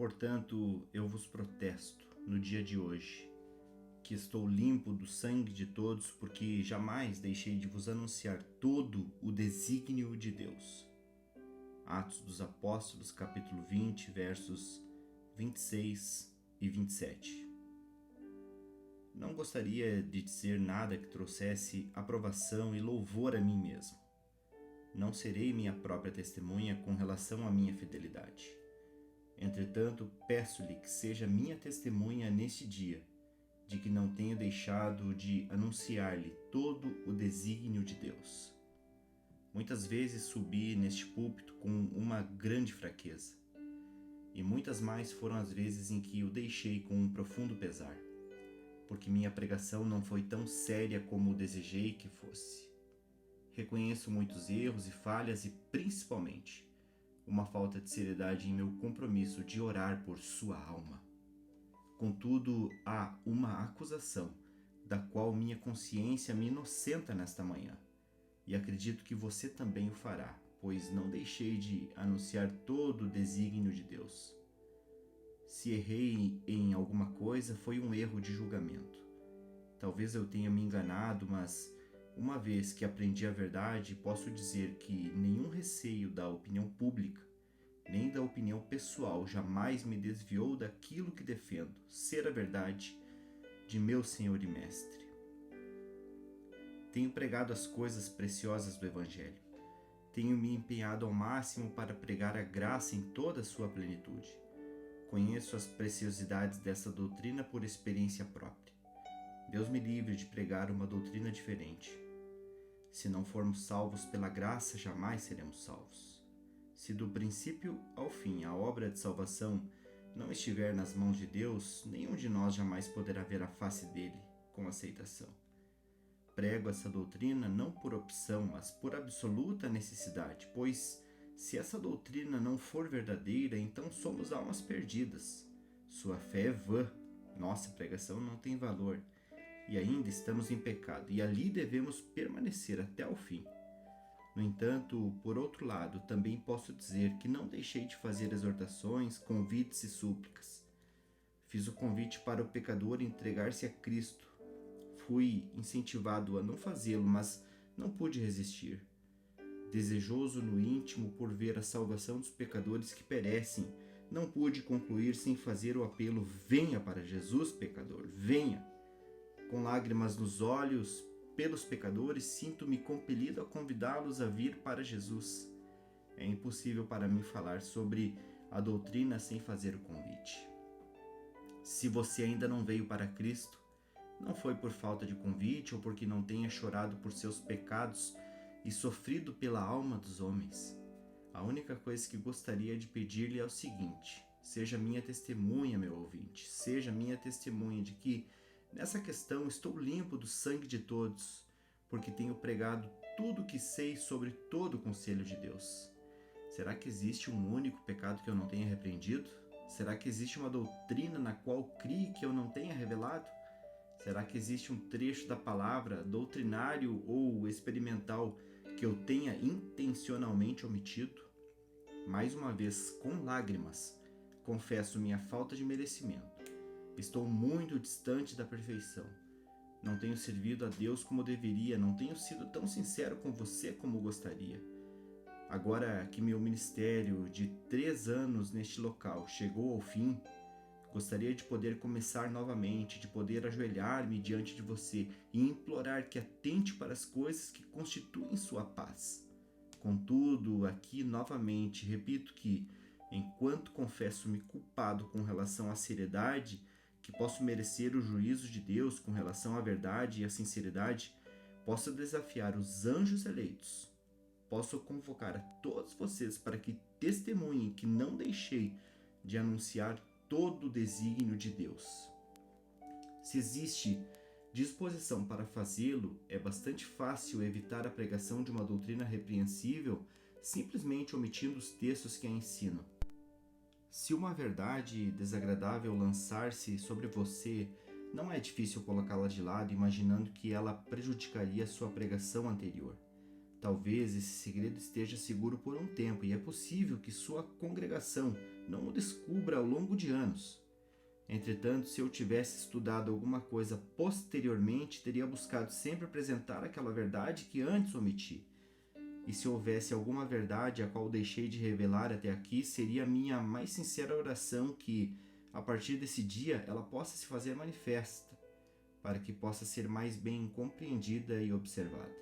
Portanto, eu vos protesto no dia de hoje, que estou limpo do sangue de todos, porque jamais deixei de vos anunciar todo o desígnio de Deus. Atos dos Apóstolos, capítulo 20, versos 26 e 27. Não gostaria de dizer nada que trouxesse aprovação e louvor a mim mesmo. Não serei minha própria testemunha com relação à minha fidelidade. Entretanto, peço-lhe que seja minha testemunha neste dia, de que não tenho deixado de anunciar-lhe todo o desígnio de Deus. Muitas vezes subi neste púlpito com uma grande fraqueza, e muitas mais foram as vezes em que o deixei com um profundo pesar, porque minha pregação não foi tão séria como desejei que fosse. Reconheço muitos erros e falhas e, principalmente, uma falta de seriedade em meu compromisso de orar por sua alma. Contudo, há uma acusação da qual minha consciência me inocenta nesta manhã, e acredito que você também o fará, pois não deixei de anunciar todo o desígnio de Deus. Se errei em alguma coisa, foi um erro de julgamento. Talvez eu tenha me enganado, mas uma vez que aprendi a verdade, posso dizer que nenhum receio da opinião pública, nem da opinião pessoal jamais me desviou daquilo que defendo ser a verdade de meu Senhor e Mestre. Tenho pregado as coisas preciosas do Evangelho. Tenho me empenhado ao máximo para pregar a graça em toda a sua plenitude. Conheço as preciosidades dessa doutrina por experiência própria. Deus me livre de pregar uma doutrina diferente. Se não formos salvos pela graça, jamais seremos salvos. Se do princípio ao fim a obra de salvação não estiver nas mãos de Deus, nenhum de nós jamais poderá ver a face dele com aceitação. Prego essa doutrina não por opção, mas por absoluta necessidade, pois se essa doutrina não for verdadeira, então somos almas perdidas. Sua fé é vã, nossa pregação não tem valor, e ainda estamos em pecado, e ali devemos permanecer até o fim. No entanto, por outro lado, também posso dizer que não deixei de fazer exortações, convites e súplicas. Fiz o convite para o pecador entregar-se a Cristo. Fui incentivado a não fazê-lo, mas não pude resistir. Desejoso no íntimo por ver a salvação dos pecadores que perecem, não pude concluir sem fazer o apelo: venha para Jesus, pecador, venha. Com lágrimas nos olhos, pelos pecadores, sinto-me compelido a convidá-los a vir para Jesus. É impossível para mim falar sobre a doutrina sem fazer o convite. Se você ainda não veio para Cristo, não foi por falta de convite ou porque não tenha chorado por seus pecados e sofrido pela alma dos homens. A única coisa que gostaria de pedir-lhe é o seguinte: seja minha testemunha, meu ouvinte, seja minha testemunha de que nessa questão estou limpo do sangue de todos, porque tenho pregado tudo o que sei sobre todo o conselho de Deus. Será que existe um único pecado que eu não tenha repreendido? Será que existe uma doutrina na qual crie que eu não tenha revelado? Será que existe um trecho da palavra, doutrinário ou experimental, que eu tenha intencionalmente omitido? Mais uma vez, com lágrimas, confesso minha falta de merecimento. Estou muito distante da perfeição. Não tenho servido a Deus como deveria, não tenho sido tão sincero com você como gostaria. Agora que meu ministério de 3 anos neste local chegou ao fim, gostaria de poder começar novamente, de poder ajoelhar-me diante de você e implorar que atente para as coisas que constituem sua paz. Contudo, aqui novamente repito que, enquanto confesso-me culpado com relação à seriedade, que posso merecer o juízo de Deus com relação à verdade e à sinceridade, posso desafiar os anjos eleitos. Posso convocar a todos vocês para que testemunhem que não deixei de anunciar todo o desígnio de Deus. Se existe disposição para fazê-lo, é bastante fácil evitar a pregação de uma doutrina repreensível simplesmente omitindo os textos que a ensinam. Se uma verdade desagradável lançar-se sobre você, não é difícil colocá-la de lado imaginando que ela prejudicaria sua pregação anterior. Talvez esse segredo esteja seguro por um tempo e é possível que sua congregação não o descubra ao longo de anos. Entretanto, se eu tivesse estudado alguma coisa posteriormente, teria buscado sempre apresentar aquela verdade que antes omiti. E se houvesse alguma verdade a qual deixei de revelar até aqui, seria a minha mais sincera oração que, a partir desse dia, ela possa se fazer manifesta, para que possa ser mais bem compreendida e observada.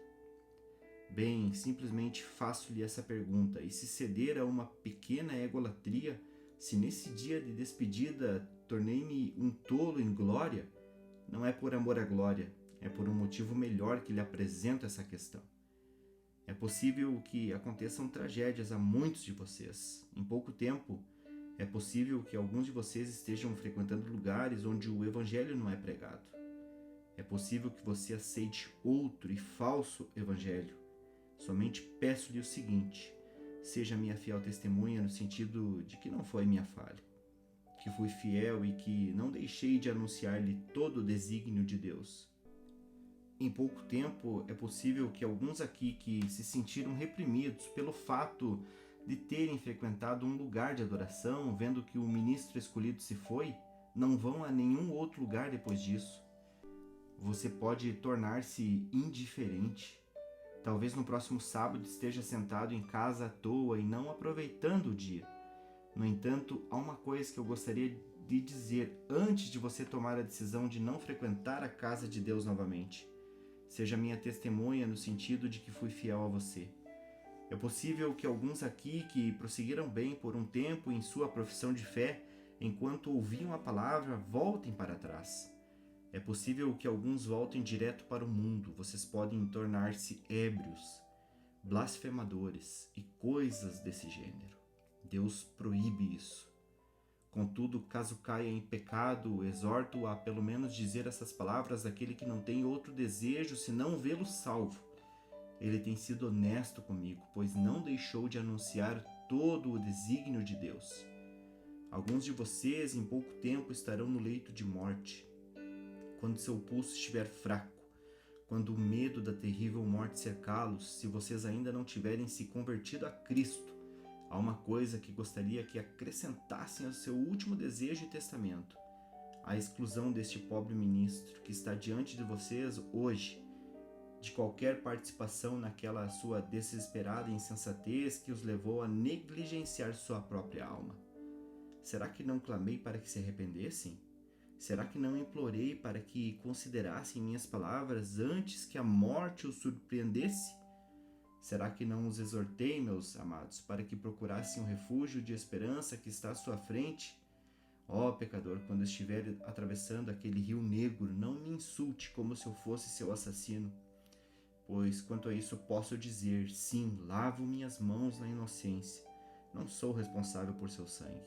Bem, simplesmente faço-lhe essa pergunta, e se ceder a uma pequena egolatria, se nesse dia de despedida tornei-me um tolo em glória, não é por amor à glória, é por um motivo melhor que lhe apresento essa questão. É possível que aconteçam tragédias a muitos de vocês. Em pouco tempo, é possível que alguns de vocês estejam frequentando lugares onde o evangelho não é pregado. É possível que você aceite outro e falso evangelho. Somente peço-lhe o seguinte: seja minha fiel testemunha no sentido de que não foi minha falha, que fui fiel e que não deixei de anunciar-lhe todo o desígnio de Deus. Em pouco tempo, é possível que alguns aqui que se sentiram reprimidos pelo fato de terem frequentado um lugar de adoração, vendo que o ministro escolhido se foi, não vão a nenhum outro lugar depois disso. Você pode tornar-se indiferente. Talvez no próximo sábado esteja sentado em casa à toa e não aproveitando o dia. No entanto, há uma coisa que eu gostaria de dizer antes de você tomar a decisão de não frequentar a casa de Deus novamente. Seja minha testemunha no sentido de que fui fiel a você. É possível que alguns aqui que prosseguiram bem por um tempo em sua profissão de fé, enquanto ouviam a palavra, voltem para trás. É possível que alguns voltem direto para o mundo. Vocês podem tornar-se ébrios, blasfemadores e coisas desse gênero. Deus proíbe isso. Contudo, caso caia em pecado, exorto-o a pelo menos dizer essas palavras àquele que não tem outro desejo senão vê-lo salvo. Ele tem sido honesto comigo, pois não deixou de anunciar todo o desígnio de Deus. Alguns de vocês em pouco tempo estarão no leito de morte. Quando seu pulso estiver fraco, quando o medo da terrível morte cercá-los, se vocês ainda não tiverem se convertido a Cristo, há uma coisa que gostaria que acrescentassem ao seu último desejo e testamento: a exclusão deste pobre ministro que está diante de vocês hoje, de qualquer participação naquela sua desesperada insensatez que os levou a negligenciar sua própria alma. Será que não clamei para que se arrependessem? Será que não implorei para que considerassem minhas palavras antes que a morte os surpreendesse? Será que não os exortei, meus amados, para que procurassem um refúgio de esperança que está à sua frente? Ó pecador, quando estiver atravessando aquele rio negro, não me insulte como se eu fosse seu assassino. Pois quanto a isso posso dizer, sim, lavo minhas mãos na inocência. Não sou responsável por seu sangue.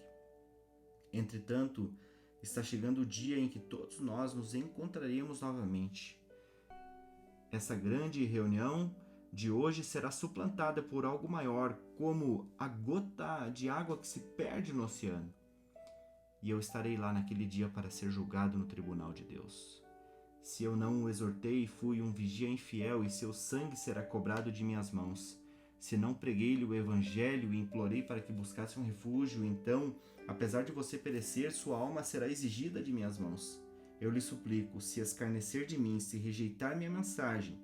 Entretanto, está chegando o dia em que todos nós nos encontraremos novamente. Essa grande reunião de hoje será suplantada por algo maior, como a gota de água que se perde no oceano. E eu estarei lá naquele dia para ser julgado no tribunal de Deus. Se eu não o exortei, fui um vigia infiel e seu sangue será cobrado de minhas mãos. Se não preguei-lhe o evangelho e implorei para que buscasse um refúgio, então, apesar de você perecer, sua alma será exigida de minhas mãos. Eu lhe suplico, se escarnecer de mim, se rejeitar minha mensagem,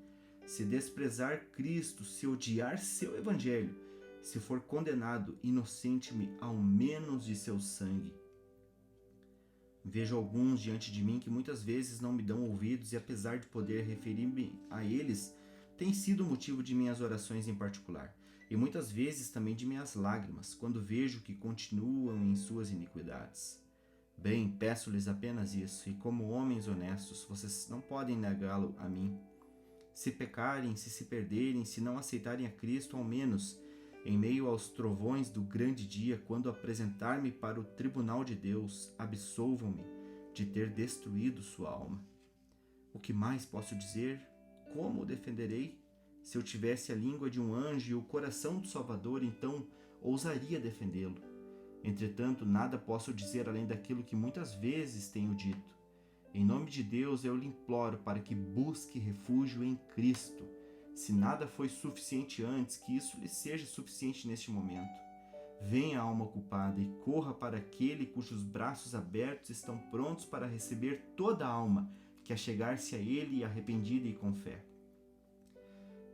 se desprezar Cristo, se odiar seu evangelho, se for condenado, inocente-me ao menos de seu sangue. Vejo alguns diante de mim que muitas vezes não me dão ouvidos e, apesar de poder referir-me a eles, tem sido motivo de minhas orações em particular, e muitas vezes também de minhas lágrimas, quando vejo que continuam em suas iniquidades. Bem, peço-lhes apenas isso, e como homens honestos, vocês não podem negá-lo a mim. Se pecarem, se perderem, se não aceitarem a Cristo, ao menos, em meio aos trovões do grande dia, quando apresentar-me para o tribunal de Deus, absolvam-me de ter destruído sua alma. O que mais posso dizer? Como o defenderei? Se eu tivesse a língua de um anjo e o coração do Salvador, então ousaria defendê-lo. Entretanto, nada posso dizer além daquilo que muitas vezes tenho dito. Em nome de Deus, eu lhe imploro para que busque refúgio em Cristo. Se nada foi suficiente antes, que isso lhe seja suficiente neste momento. Venha, alma culpada, e corra para aquele cujos braços abertos estão prontos para receber toda a alma que achegar-se a ele arrependida e com fé.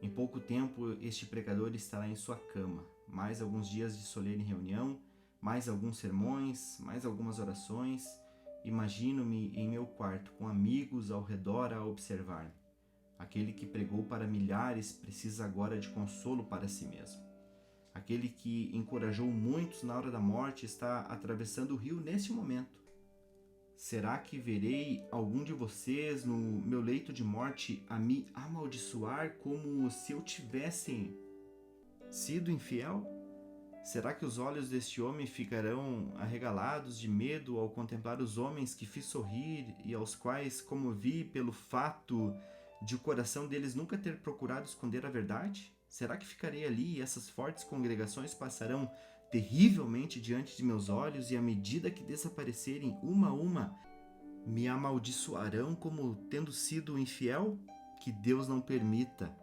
Em pouco tempo, este pregador estará em sua cama, mais alguns dias de solene reunião, mais alguns sermões, mais algumas orações. Imagino-me em meu quarto, com amigos ao redor a observar-me. Aquele que pregou para milhares precisa agora de consolo para si mesmo. Aquele que encorajou muitos na hora da morte está atravessando o rio neste momento. Será que verei algum de vocês no meu leito de morte a me amaldiçoar como se eu tivesse sido infiel? Será que os olhos deste homem ficarão arregalados de medo ao contemplar os homens que fiz sorrir e aos quais comovi pelo fato de o coração deles nunca ter procurado esconder a verdade? Será que ficarei ali e essas fortes congregações passarão terrivelmente diante de meus olhos e à medida que desaparecerem uma a uma, me amaldiçoarão como tendo sido infiel? Que Deus não permita.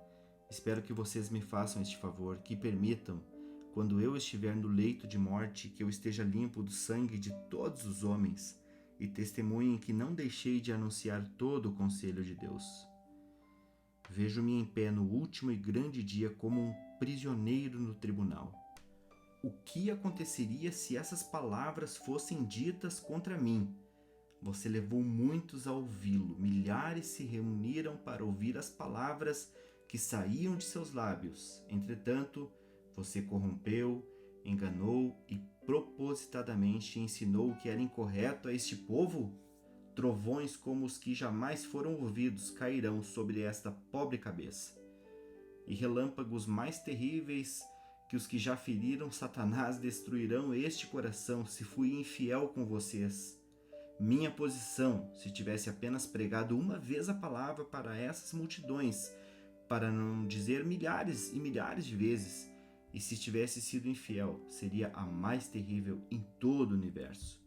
Espero que vocês me façam este favor, que permitam, quando eu estiver no leito de morte, que eu esteja limpo do sangue de todos os homens e testemunhem que não deixei de anunciar todo o conselho de Deus. Vejo-me em pé no último e grande dia como um prisioneiro no tribunal. O que aconteceria se essas palavras fossem ditas contra mim? Você levou muitos a ouvi-lo, milhares se reuniram para ouvir as palavras que saíam de seus lábios. Entretanto, você corrompeu, enganou e propositadamente ensinou o que era incorreto a este povo? Trovões como os que jamais foram ouvidos cairão sobre esta pobre cabeça. E relâmpagos mais terríveis que os que já feriram Satanás destruirão este coração se fui infiel com vocês. Minha posição, se tivesse apenas pregado uma vez a palavra para essas multidões, para não dizer milhares e milhares de vezes, e se tivesse sido infiel, seria a mais terrível em todo o universo.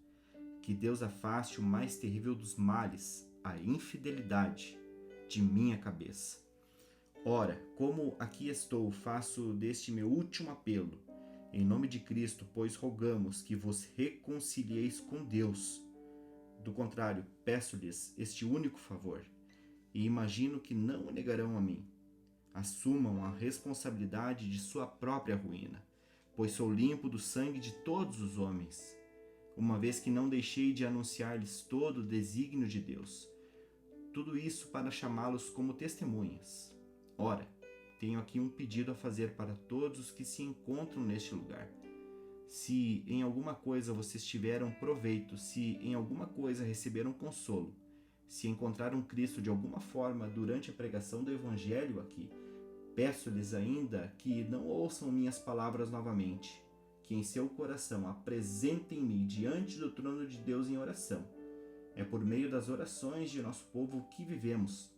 Que Deus afaste o mais terrível dos males, a infidelidade, de minha cabeça. Ora, como aqui estou, faço deste meu último apelo. Em nome de Cristo, pois rogamos que vos reconcilieis com Deus. Do contrário, peço-lhes este único favor, e imagino que não o negarão a mim. Assumam a responsabilidade de sua própria ruína, pois sou limpo do sangue de todos os homens, uma vez que não deixei de anunciar-lhes todo o desígnio de Deus. Tudo isso para chamá-los como testemunhas. Ora, tenho aqui um pedido a fazer para todos os que se encontram neste lugar. Se em alguma coisa vocês tiveram proveito, se em alguma coisa receberam consolo, se encontraram Cristo de alguma forma durante a pregação do Evangelho aqui, peço-lhes ainda que não ouçam minhas palavras novamente, que em seu coração apresentem-me diante do trono de Deus em oração. É por meio das orações de nosso povo que vivemos.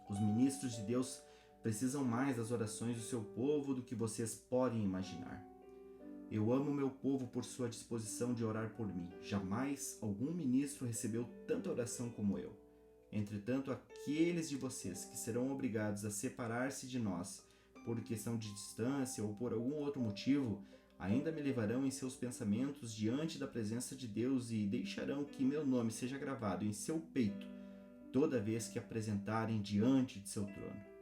Os ministros de Deus precisam mais das orações do seu povo do que vocês podem imaginar. Eu amo meu povo por sua disposição de orar por mim. Jamais algum ministro recebeu tanta oração como eu. Entretanto, aqueles de vocês que serão obrigados a separar-se de nós por questão de distância ou por algum outro motivo, ainda me levarão em seus pensamentos diante da presença de Deus e deixarão que meu nome seja gravado em seu peito toda vez que apresentarem diante de seu trono.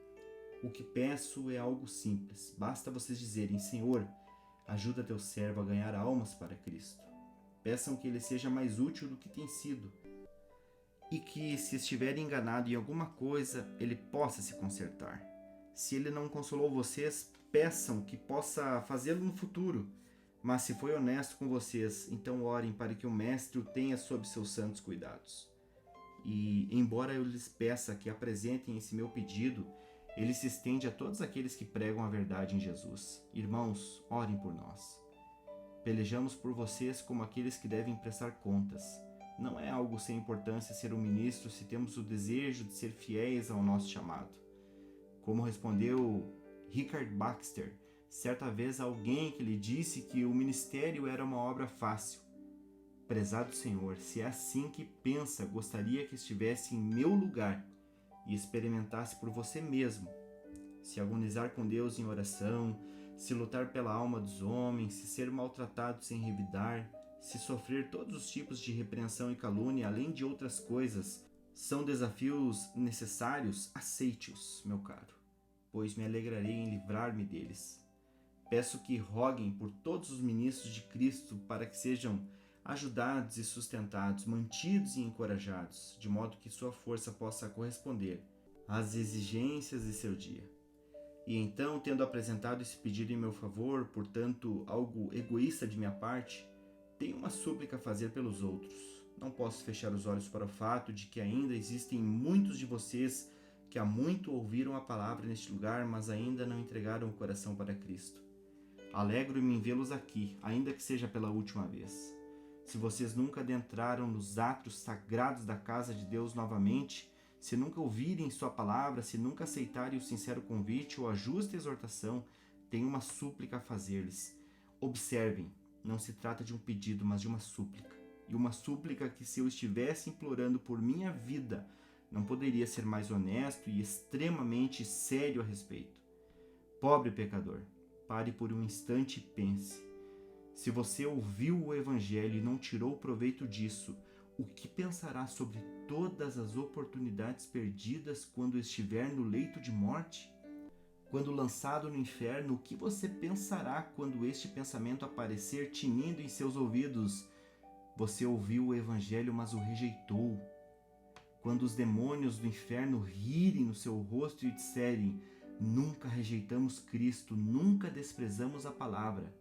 O que peço é algo simples. Basta vocês dizerem: Senhor, ajuda teu servo a ganhar almas para Cristo. Peçam que ele seja mais útil do que tem sido e que, se estiver enganado em alguma coisa, ele possa se consertar. Se ele não consolou vocês, peçam que possa fazê-lo no futuro. Mas se foi honesto com vocês, então orem para que o Mestre o tenha sob seus santos cuidados. E, embora eu lhes peça que apresentem esse meu pedido, ele se estende a todos aqueles que pregam a verdade em Jesus. Irmãos, orem por nós. Pelejamos por vocês como aqueles que devem prestar contas. Não é algo sem importância ser um ministro se temos o desejo de ser fiéis ao nosso chamado. Como respondeu Richard Baxter, certa vez a alguém que lhe disse que o ministério era uma obra fácil. Prezado Senhor, se é assim que pensa, gostaria que estivesse em meu lugar e experimentasse por você mesmo. se agonizar com Deus em oração, se lutar pela alma dos homens, se ser maltratado sem revidar, se sofrer todos os tipos de repreensão e calúnia, além de outras coisas, são desafios necessários, aceite-os, meu caro, pois me alegrarei em livrar-me deles. Peço que roguem por todos os ministros de Cristo para que sejam ajudados e sustentados, mantidos e encorajados, de modo que sua força possa corresponder às exigências de seu dia. E então, tendo apresentado esse pedido em meu favor, portanto, algo egoísta de minha parte, tenho uma súplica a fazer pelos outros. Não posso fechar os olhos para o fato de que ainda existem muitos de vocês que há muito ouviram a palavra neste lugar, mas ainda não entregaram o coração para Cristo. Alegro-me em vê-los aqui, ainda que seja pela última vez. Se vocês nunca adentraram nos átrios sagrados da casa de Deus novamente, se nunca ouvirem sua palavra, se nunca aceitarem o sincero convite ou a justa exortação, tenho uma súplica a fazer-lhes. Observem, não se trata de um pedido, mas de uma súplica. E uma súplica que, se eu estivesse implorando por minha vida, não poderia ser mais honesto e extremamente sério a respeito. Pobre pecador, pare por um instante e pense. Se você ouviu o Evangelho e não tirou proveito disso, o que pensará sobre todas as oportunidades perdidas quando estiver no leito de morte? Quando lançado no inferno, o que você pensará quando este pensamento aparecer tinindo em seus ouvidos? Você ouviu o Evangelho, mas o rejeitou. Quando os demônios do inferno rirem no seu rosto e disserem: nunca rejeitamos Cristo, nunca desprezamos a palavra,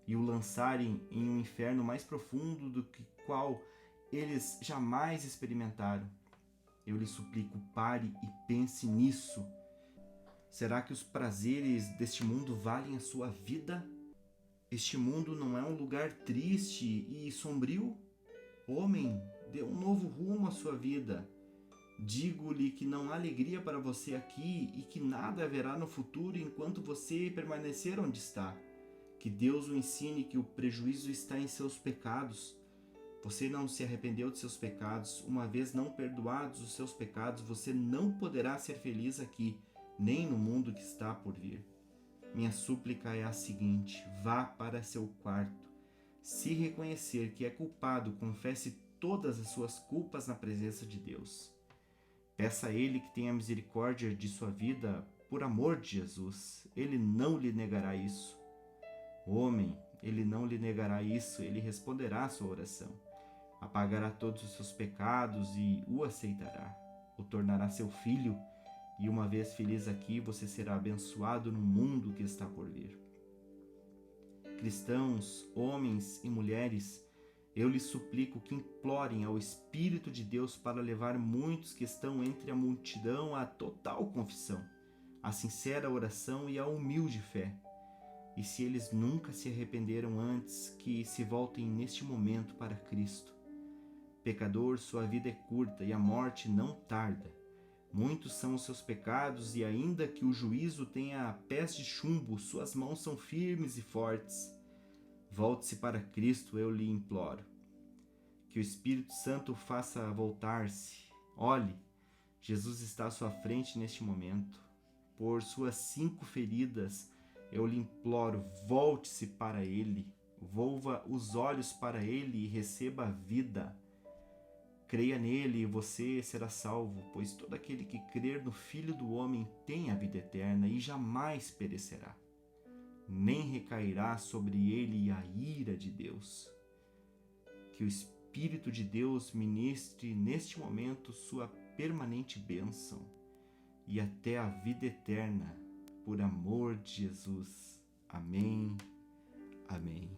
e o lançarem em um inferno mais profundo do que qual eles jamais experimentaram, eu lhe suplico, pare e pense nisso. Será que os prazeres deste mundo valem a sua vida? Este mundo não é um lugar triste e sombrio? Homem, dê um novo rumo à sua vida. Digo-lhe que não há alegria para você aqui e que nada haverá no futuro enquanto você permanecer onde está. Que Deus o ensine que o prejuízo está em seus pecados. Você não se arrependeu de seus pecados. Uma vez não perdoados os seus pecados, você não poderá ser feliz aqui, nem no mundo que está por vir. Minha súplica é a seguinte: vá para seu quarto. Se reconhecer que é culpado, confesse todas as suas culpas na presença de Deus. Peça a Ele que tenha misericórdia de sua vida por amor de Jesus. Ele não lhe negará isso. Homem, Ele não lhe negará isso, Ele responderá à sua oração. Apagará todos os seus pecados e o aceitará. O tornará seu filho, e uma vez feliz aqui, você será abençoado no mundo que está por vir. Cristãos, homens e mulheres, eu lhes suplico que implorem ao Espírito de Deus para levar muitos que estão entre a multidão à total confissão, à sincera oração e à humilde fé. E se eles nunca se arrependeram antes, que se voltem neste momento para Cristo. Pecador, sua vida é curta e a morte não tarda. Muitos são os seus pecados e ainda que o juízo tenha pés de chumbo, suas mãos são firmes e fortes. Volte-se para Cristo, eu lhe imploro. Que o Espírito Santo o faça voltar-se. Olhe, Jesus está à sua frente neste momento. Por suas 5 feridas, eu lhe imploro, volte-se para Ele. Volva os olhos para Ele e receba a vida. Creia nele e você será salvo, pois todo aquele que crer no Filho do Homem tem a vida eterna e jamais perecerá. Nem recairá sobre ele a ira de Deus. Que o Espírito de Deus ministre neste momento sua permanente bênção e até a vida eterna, por amor de Jesus. Amém. Amém.